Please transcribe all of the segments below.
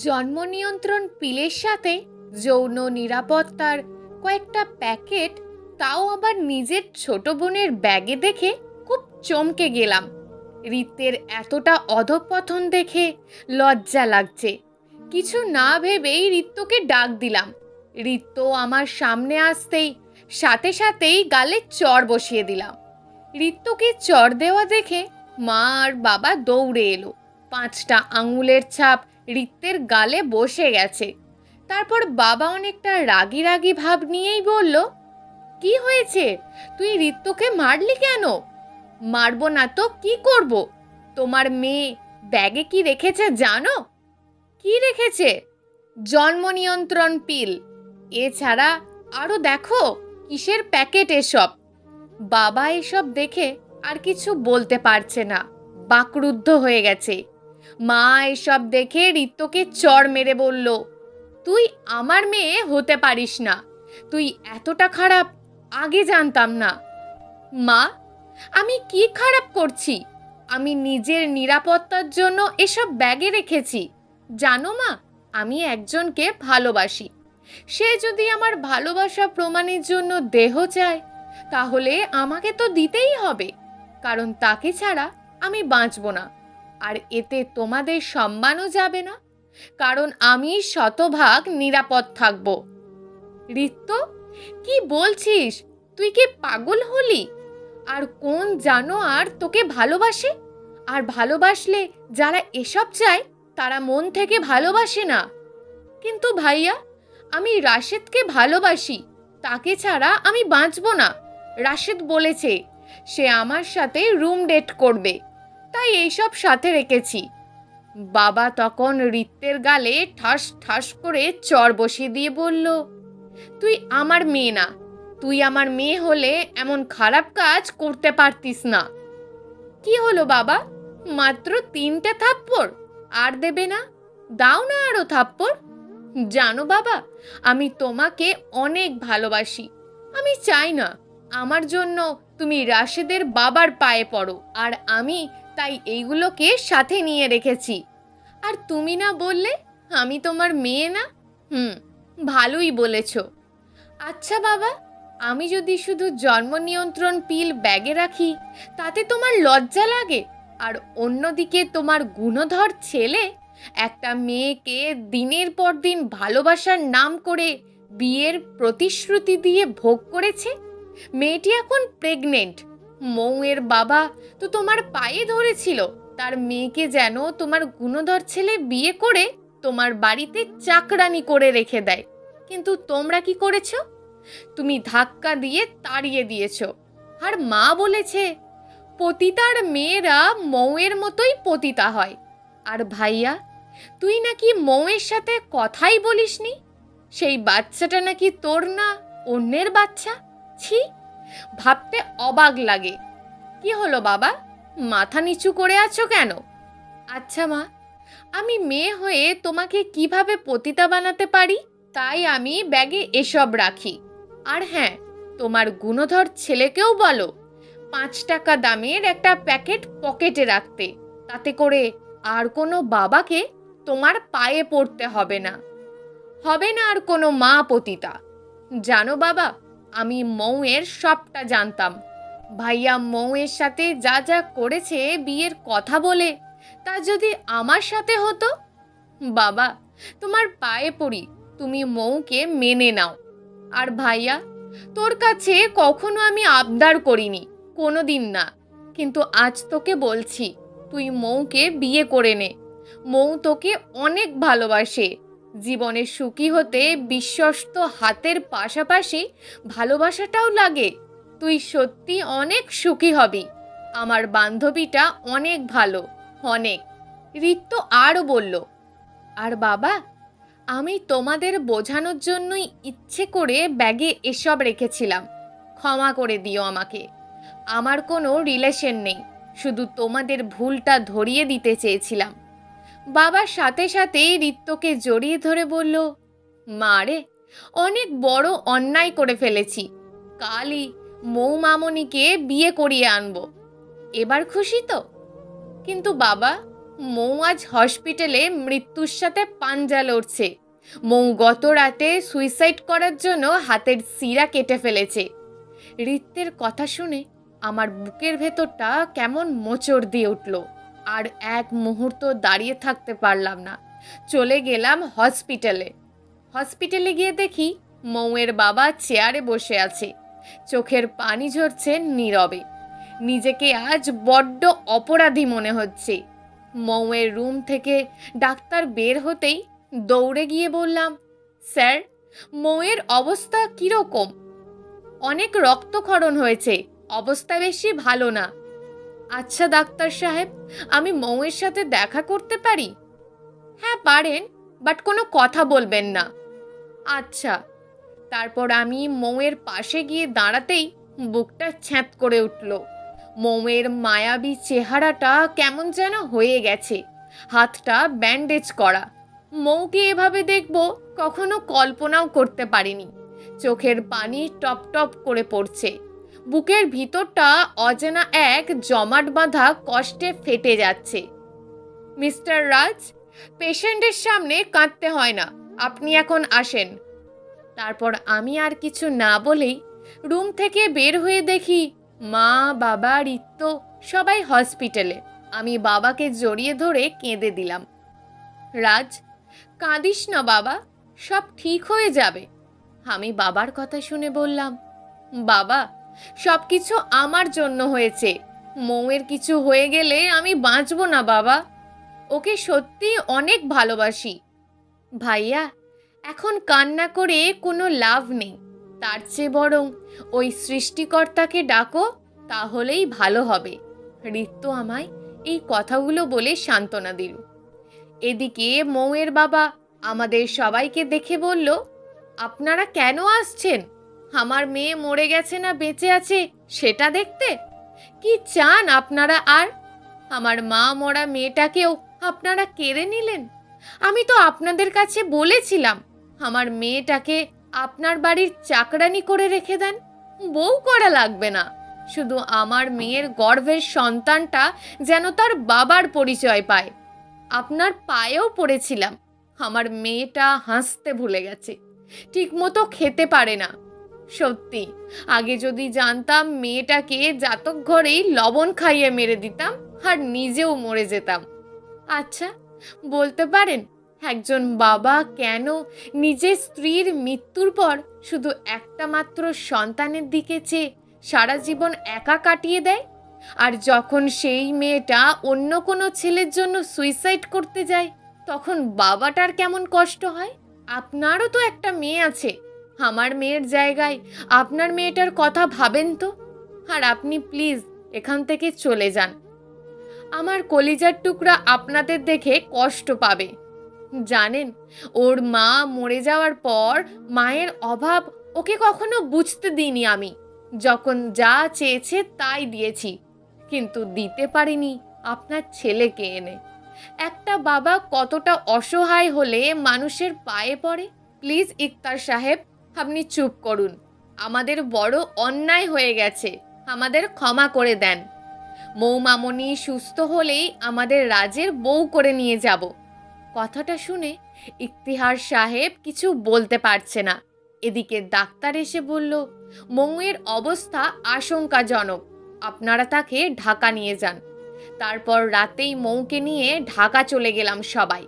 জন্ম নিয়ন্ত্রণ পিলের সাথে যৌন নিরাপত্তার কয়েকটা প্যাকেট, তাও আবার নিজের ছোট বোনের ব্যাগে দেখে খুব চমকে গেলাম। রিতের এতটা অধঃপতন দেখে লজ্জা লাগছে। কিছু না ভেবেই রিত্তকে ডাক দিলাম। রিত্ত আমার সামনে আসতেই সাথে সাথেই গালে চড় বসিয়ে দিলাম। রিত্তকে চড় দেওয়া দেখে মা আর বাবা দৌড়ে এলো। 5টা আঙুলের ছাপ রিত্তের গালে বসে গেছে। তারপর বাবা অনেকটা রাগী রাগী ভাব নিয়েই বলল, কি হয়েছে? তুই রিত্তকে মারলি কেন? মারবো না তো কি করব? তোমার মেয়ে ব্যাগে কি রেখেছে জানো? কি রেখেছে? জন্ম নিয়ন্ত্রণ পিল। এছাড়া আরো দেখো কিসের প্যাকেট এসব। বাবা এসব দেখে আর কিছু বলতে পারছে না, বাকরুদ্ধ হয়ে গেছে। মা এসব দেখে রিত্তকে চড় মেরে বলল, তুই আমার মেয়ে হতে পারিস না। তুই এতটা খারাপ আগে জানতাম না। মা, আমি কি খারাপ করছি? আমি নিজের নিরাপত্তার জন্য এসব ব্যাগে রেখেছি। জানো মা, আমি একজনকে ভালোবাসি। সে যদি আমার ভালোবাসা প্রমাণের জন্য দেহ চায়, তাহলে আমাকে তো দিতেই হবে, কারণ তাকে ছাড়া আমি বাঁচব না। আর এতে তোমাদের সম্মানও যাবে না, কারণ আমি শতভাগ নিরাপদ থাকব। রিত্ত, কি বলছিস? তুই কি পাগল হলি? আর কোন জানোয়ার তোকে ভালোবাসে? আর ভালোবাসলে যারা এসব চায় তারা মন থেকে ভালোবাসে না। কিন্তু ভাইয়া, আমি রাশেদকে ভালোবাসি, তাকে ছাড়া আমি বাঁচব না। রাশেদ বলেছে সে আমার সাথে রুম ডেট করবে, তাই এইসব সাথে রেখেছি। বাবা তখন রিত্তের গালে ঠাস ঠাস করে চড় বসিয়ে দিয়ে বলল, তুই আমার মেয়ে না। তুই আমার মেয়ে হলে এমন খারাপ কাজ করতে পারতিস না। কি হলো বাবা, মাত্র 3টে থাপ্পড়? আর দেবে না? দাও না আরো থাপ্পড়। জানো বাবা, আমি তোমাকে অনেক ভালোবাসি। আমি চাই না আমার জন্য তুমি রাশেদের বাবার পায়ে পড়ো। আর আমি তাই এইগুলোকে সাথে নিয়ে রেখেছি। আর তুমি না বললে আমি তোমার মেয়ে না? ভালোই বলেছ। আচ্ছা বাবা, আমি যদি শুধু জন্ম নিয়ন্ত্রণ পিল ব্যাগে রাখি, তাতে তোমার লজ্জা লাগে? আর অন্যদিকে তোমার গুণধর ছেলে একটা মেয়েকে দিনের পর দিন ভালোবাসার নাম করে বিয়ের প্রতিশ্রুতি দিয়ে ভোগ করেছে। মেয়েটি এখন প্রেগনেন্ট। মৌয়ের বাবা তো তোমার পায়ে ধরেছিল তার মেয়েকে যেন তোমার গুণধর ছেলে বিয়ে করে তোমার বাড়িতে চাকরানি করে রেখে দেয়। কিন্তু তোমরা কি করেছো? তুমি ধাক্কা দিয়ে তাড়িয়ে দিয়েছো। আর মা বলেছে পতিতার মেয়েরা মৌয়ের মতোই পতিতা হয়। আর ভাইয়া, তুই নাকি মৌয়ের সাথে কথাই বলিসনি। সেই বাচ্চাটা নাকি তোর না অন্যের বাচ্চা। ছি, ভাবতে অবাক লাগে। কি হলো বাবা, মাথা নিচু করে আছো কেন? আচ্ছা মা, আমি মেয়ে হয়ে তোমাকে কিভাবে পতিতা বানাতে পারি, তাই আমি ব্যাগে এসব রাখি। আর হ্যাঁ, তোমার গুণধর ছেলেকেও বলো 5 টাকা দামের একটা প্যাকেট পকেটে রাখতে। তাতে করে আর কোনো বাবাকে তোমার পায়ে পড়তে হবে না। হবে না আর কোনো মা পতিতা। জানো বাবা, আমি মৌয়ের সবটা জানতাম। ভাইয়া মৌয়ের সাথে যা যা করেছে বিয়ের কথা বলে, তা যদি আমার সাথে হতো। বাবা, তোমার পায়ে পড়ি, তুমি মৌকে মেনে নাও। আর ভাইয়া, তোর কাছে কখনো আমি আবদার করিনি, কোনো দিন না। কিন্তু আজ তোকে বলছি, তুই মৌকে বিয়ে করে নে। মৌ তোকে অনেক ভালোবাসে। জীবনে সুখী হতে বিশ্বস্ত হাতের পাশাপাশি ভালোবাসাটাও লাগে। তুই সত্যি অনেক সুখী হবি। আমার বান্ধবীটা অনেক ভালো, অনেক। রিত্ত আরও বলল, আর বাবা, আমি তোমাদের বোঝানোর জন্যই ইচ্ছে করে ব্যাগে এসব রেখেছিলাম। ক্ষমা করে দিও আমাকে। আমার কোনো রিলেশন নেই, শুধু তোমাদের ভুলটা ধরিয়ে দিতে চেয়েছিলাম। বাবার সাথে সাথেই রিত্তকে জড়িয়ে ধরে বলল, মা রে, অনেক বড় অন্যায় করে ফেলেছি। কালই মৌ মামনিকে বিয়ে করিয়ে আনবো। এবার খুশি তো? কিন্তু বাবা, মৌ আজ হসপিটালে মৃত্যুর সাথে পাঞ্জা লড়ছে। মৌ গত রাতে সুইসাইড করার জন্য হাতের শিরা কেটে ফেলেছে। রিত্তের কথা শুনে আমার বুকের ভেতরটা কেমন মোচড় দিয়ে উঠল। আর এক মুহূর্ত দাঁড়িয়ে থাকতে পারলাম না, চলে গেলাম হসপিটালে। হসপিটালে গিয়ে দেখি মৌয়ের বাবা চেয়ারে বসে আছে, চোখের পানি ঝরছে নীরবে। নিজেকে আজ বড্ড অপরাধী মনে হচ্ছে। মৌয়ের রুম থেকে ডাক্তার বের হতেই দৌড়ে গিয়ে বললাম, স্যার, মৌয়ের অবস্থা কীরকম? অনেক রক্তক্ষরণ হয়েছে, অবস্থা বেশি ভালো না। আচ্ছা ডাক্তার সাহেব, আমি মৌয়ের সাথে দেখা করতে পারি? হ্যাঁ পারেন, বাট কোনো কথা বলবেন না। আচ্ছা। তারপর আমি মৌয়ের পাশে গিয়ে দাঁড়াতেই বুকটা ছ্যাঁত করে উঠল। মৌয়ের মায়াবী চেহারাটা কেমন যেন হয়ে গেছে, হাতটা ব্যান্ডেজ করা। মৌকে এভাবে দেখব কখনো কল্পনাও করতে পারিনি। চোখের পানি টপ টপ করে পড়ছে, বুকের ভিতরটা অজানা এক জমাট বাঁধা কষ্টে ফেটে যাচ্ছে। মিস্টার রাজ, পেশেন্টের সামনে কাঁদতে হয় না, আপনি এখন আসেন। তারপর আমি আর কিছু না বলেই রুম থেকে বের হয়ে দেখি মা, বাবা, রিত্ত সবাই হসপিটালে। আমি বাবাকে জড়িয়ে ধরে কেঁদে দিলাম। রাজ, কাঁদিস না বাবা, সব ঠিক হয়ে যাবে। আমি বাবার কথা শুনে বললাম, বাবা, সব কিছু আমার জন্য হয়েছে। মৌয়ের কিছু হয়ে গেলে আমি বাঁচব না বাবা। ওকে সত্যি অনেক ভালোবাসি। ভাইয়া, এখন কান্না করে কোনো লাভ নেই, তার চেয়ে বরং ওই সৃষ্টিকর্তাকে ডাকো, তাহলেই ভালো হবে। রিত্ত আমায় এই কথাগুলো বলে সান্ত্বনা দিল। এদিকে মৌয়ের বাবা আমাদের সবাইকে দেখে বলল, আপনারা কেন আসছেন? আমার মেয়ে মরে গেছে না বেঁচে আছে সেটা দেখতে? কি চান আপনারা আর? আমার মা মরা মেয়েটাকেও আপনারা কেড়ে নিলেন। আমি তো আপনাদের কাছে বলেছিলাম আমার মেয়েটাকে আপনার বাড়ির চাকরানি করে রেখে দেন, বউ করা লাগবে না। শুধু আমার মেয়ের গর্ভের সন্তানটা যেন তার বাবার পরিচয় পায়। আপনার পায়েও পড়েছিলাম, আমার মেয়েটা হাসতে ভুলে গেছে, ঠিকমতো খেতে পারে না। সত্যি, আগে যদি জানতাম মেয়েটাকে জাতক ঘরেই লবণ খাইয়ে মেরে দিতাম আর নিজেও মরে যেতাম। আচ্ছা, বলতে পারেন একজন বাবা কেন নিজের স্ত্রীর মৃত্যুর পর শুধু একটা মাত্র সন্তানের দিকে চেয়ে সারা জীবন একা কাটিয়ে দেয়? আর যখন সেই মেয়েটা অন্য কোনো ছেলের জন্য সুইসাইড করতে যায়, তখন বাবাটার কেমন কষ্ট হয়? আপনারও তো একটা মেয়ে আছে, আমার মেয়ের জায়গায় আপনার মেয়েটার কথা ভাবেন তো। আর আপনি প্লিজ এখান থেকে চলে যান। আমার কলিজার টুকরা আপনাদের দেখে কষ্ট পাবে। জানেন, ওর মা মরে যাওয়ার পর মায়ের অভাব ওকে কখনো বুঝতে দিইনি আমি। যখন যা চেয়েছে তাই দিয়েছি, কিন্তু দিতে পারিনি আপনার ছেলেকে এনে। একটা বাবা কতটা অসহায় হলে মানুষের পায়ে পড়ে। প্লিজ ইকতার সাহেব, আপনি চুপ করুন। আমাদের বড় অন্যায় হয়ে গেছে, আমাদের ক্ষমা করে দেন। মৌমামনি সুস্থ হলেই আমাদের রাজের বউ করে নিয়ে যাব। কথাটা শুনে ইফতিহার সাহেব কিছু বলতে পারছে না। এদিকে ডাক্তার এসে বলল, মৌয়ের অবস্থা আশঙ্কাজনক, আপনারা তাকে ঢাকা নিয়ে যান। তারপর রাতেই মৌকে নিয়ে ঢাকা চলে গেলাম সবাই।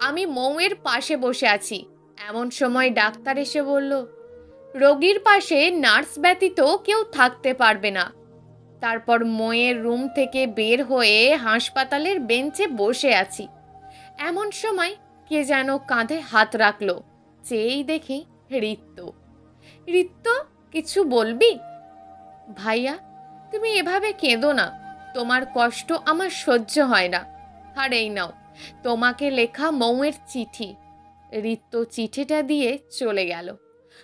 আমি মৌয়ের পাশে বসে আছি, এমন সময় ডাক্তার এসে বলল, রোগীর পাশে নার্স ব্যতীত কেউ থাকতে পারবে না। তারপর মৌয়ের রুম থেকে বের হয়ে হাসপাতালের বেঞ্চে বসে আছি। এমন সময় কে যেন কাঁধে হাত রাখলো, চেয়েই দেখি রিত্ত। রিত্ত, কিছু বলবি? ভাইয়া, তুমি এভাবে কেঁদো না, তোমার কষ্ট আমার সহ্য হয় না। আর এই নাও তোমাকে লেখা মৌয়ের চিঠি। রিত্ত চিঠিটা দিয়ে চলে গেল।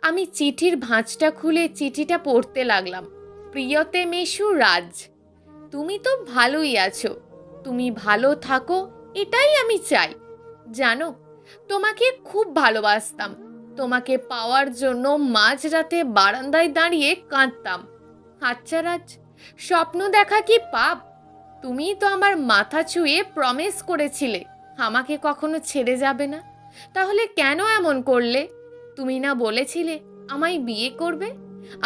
আমি চিঠির ভাঁজটা খুলে চিঠিটা পড়তে লাগলাম। প্রিয়তে মেশু রাজ, তুমি তো ভালোই আছো, তুমি ভালো থাকো এটাই আমি চাই। জানো, তোমাকে খুব ভালোবাসতাম। তোমাকে পাওয়ার জন্য মাঝরাতে বারান্দায় দাঁড়িয়ে কাঁদতাম। আচ্ছা রাজ, স্বপ্ন দেখা কি পাপ? তুমিই তো আমার মাথা ছুঁয়ে প্রমিস করেছিলে আমাকে কখনো ছেড়ে যাবে না। তাহলে কেন এমন করলে? তুমি না বলেছিলে আমায় বিয়ে করবে,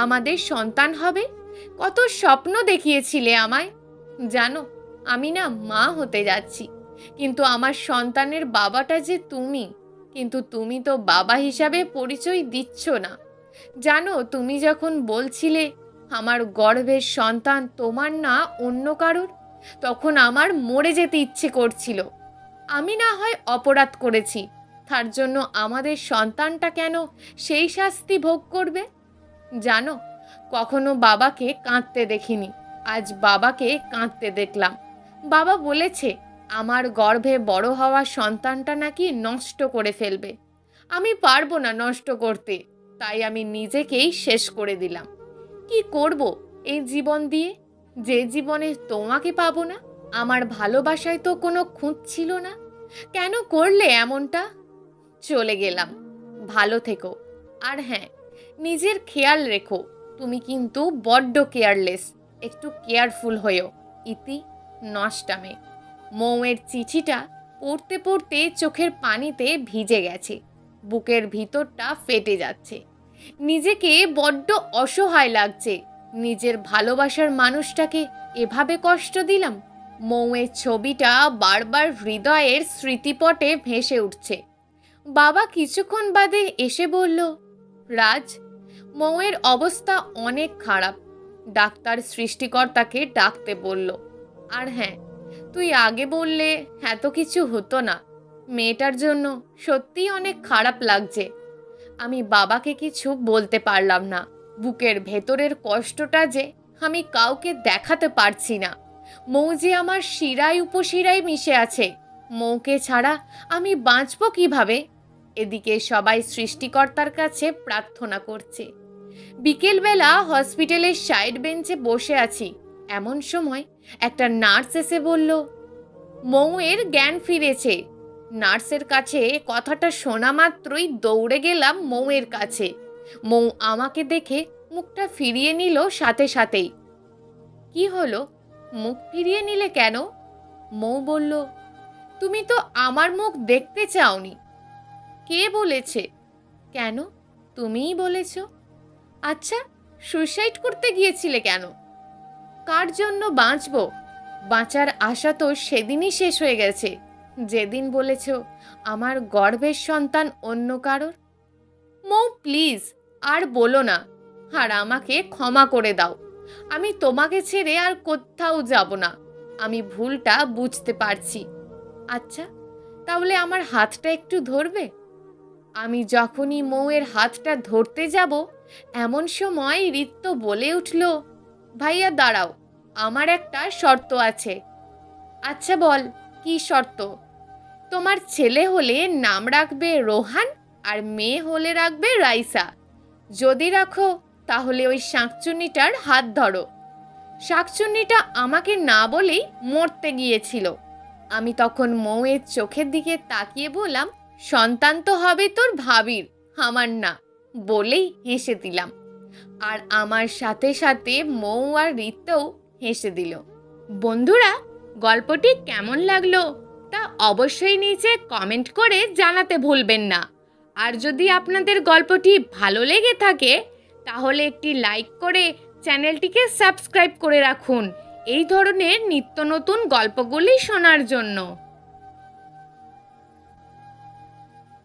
আমাদের সন্তান হবে? কত স্বপ্ন দেখিয়েছিলে আমায়। জানো, আমি না মা হতে যাচ্ছি, কিন্তু আমার সন্তানের বাবাটা যে তুমি। কিন্তু তুমি তো বাবা হিসাবে পরিচয় দিচ্ছ না। জানো, তুমি যখন বলছিলে আমার গর্ভের সন্তান তোমার না অন্য কারোর, তখন আমার মরে যেতে ইচ্ছে করছিল। আমি না হয় অপরাধ করেছি, তার জন্য আমাদের সন্তানটা কেন সেই শাস্তি ভোগ করবে? জানো, কখনো বাবাকে কাঁদতে দেখিনি, আজ বাবাকে কাঁদতে দেখলাম। বাবা বলেছে আমার গর্ভে বড় হওয়া সন্তানটা নাকি নষ্ট করে ফেলবে। আমি পারবো না নষ্ট করতে, তাই আমি নিজেকেই শেষ করে দিলাম। কি করব এই জীবন দিয়ে, যে জীবনে তোমাকে পাবো না? আমার ভালোবাসায় তো কোনো খুঁত ছিল না। কেন করলে এমনটা? চলে গেলাম, ভালো থেকো। আর হ্যাঁ, নিজের খেয়াল রেখো, তুমি কিন্তু বড্ড কেয়ারলেস, একটু কেয়ারফুল হয়েও। ইতি, নষ্টামে। মৌয়ের চিঠিটা পড়তে পড়তে চোখের পানিতে ভিজে গেছে, বুকের ভিতরটা ফেটে যাচ্ছে। নিজেকে বড্ড অসহায় লাগছে। নিজের ভালোবাসার মানুষটাকে এভাবে কষ্ট দিলাম। মৌয়ের ছবিটা বারবার হৃদয়ের স্মৃতিপটে ভেসে উঠছে। বাবা কিছুক্ষণ বাদে এসে বলল, রাজ, মৌয়ের অবস্থা অনেক খারাপ। ডাক্তার সৃষ্টিকর্তাকে ডাকতে বলল। আর হ্যাঁ, তুই আগে বললে এত কিছু হতো না। মেয়েটার জন্য সত্যিই অনেক খারাপ লাগছে। আমি বাবাকে কিছু বলতে পারলাম না। বুকের ভেতরের কষ্টটা যে আমি কাউকে দেখাতে পারছি না। মৌ যে আমার শিরায় উপশিরায় মিশে আছে। মৌকে ছাড়া আমি বাঁচব কিভাবে? এদিকে সবাই সৃষ্টিকর্তার কাছে প্রার্থনা করছে। বিকেলবেলা হসপিটালের সাইড বেঞ্চে বসে আছি, এমন সময় একটা নার্স এসে বলল, মৌয়ের জ্ঞান ফিরেছে। নার্সের কাছে কথাটা শোনা মাত্রই দৌড়ে গেলাম মৌয়ের কাছে। মৌ আমাকে দেখে মুখটা ফিরিয়ে নিল সাথে সাথেই। কি হলো, মুখ ফিরিয়ে নিলে কেন? মৌ বলল, তুমি তো আমার মুখ দেখতে চাওনি। কে বলেছে? কেন, তুমিই বলেছ। আচ্ছা, সুইসাইড করতে গিয়েছিলে কেন? কার জন্য বাঁচবো? বাঁচার আশা তো সেদিনই শেষ হয়ে গেছে, যেদিন বলেছ আমার গর্ভের সন্তান অন্য কারোর। মৌ, প্লিজ আর বলো না, আর আমাকে ক্ষমা করে দাও। আমি তোমাকে ছেড়ে আর কোথাও যাব না। আমি ভুলটা বুঝতে পারছি। আচ্ছা, তাহলে আমার হাতটা একটু ধরবে? আমি যখনই মৌয়ের হাতটা ধরতে যাব, এমন সময় ঋত্য বলে উঠল, ভাইয়া দাঁড়াও, আমার একটা শর্ত আছে। আচ্ছা বল, কি শর্ত? তোমার ছেলে হলে নাম রাখবে রোহান, আর মেয়ে হলে রাখবে রাইসা। যদি রাখো তাহলে ওই শাঁকচুন্নিটার হাত ধরো। শাঁকচুন্নিটা আমাকে না বলেই মরতে গিয়েছিল। আমি তখন মৌয়ের চোখের দিকে তাকিয়ে বললাম, সন্তান তো হবে তোর ভাবির, আমার না, বলেই হেসে দিলাম। আর আমার সাথে সাথে মৌ আর ঋত্যও হেসে দিল। বন্ধুরা, গল্পটি কেমন লাগলো তা অবশ্যই নিচে কমেন্ট করে জানাতে ভুলবেন না। আর যদি আপনাদের গল্পটি ভালো লেগে থাকে তাহলে একটি লাইক করে চ্যানেলটিকে সাবস্ক্রাইব করে রাখুন এই ধরনের নিত্য নতুন গল্পগুলি শোনার জন্য।